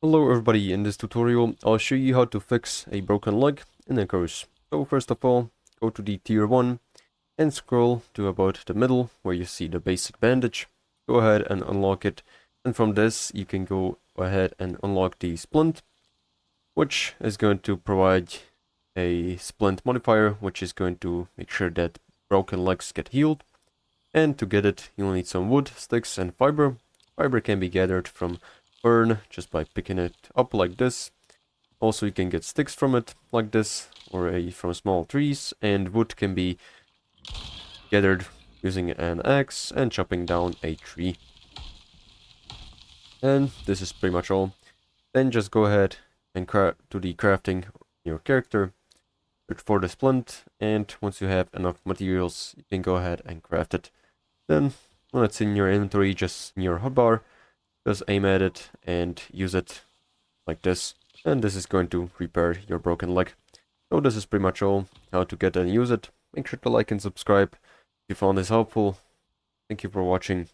Hello everybody, in this tutorial I'll show you how to fix a broken leg in Icarus. So first of all, go to the tier 1 and scroll to about the middle where you see the basic bandage. Go ahead and unlock it, and from this you can go ahead and unlock the Splint, which is going to provide a Splint modifier, which is going to make sure that broken legs get healed. And to get it, you'll need some wood, sticks and fiber. Fiber can be gathered from fern just by picking it up like this. Also you can get sticks from it like this, or from small trees, and wood can be gathered using an axe and chopping down a tree. And this is pretty much all. Then just go ahead and do the crafting your character. Search for the splint, and once you have enough materials, you can go ahead and craft it. Then, when it's in your inventory, just in your hotbar, just aim at it and use it like this. And this is going to repair your broken leg. So this is pretty much all, how to get and use it. Make sure to like and subscribe if you found this helpful. Thank you for watching.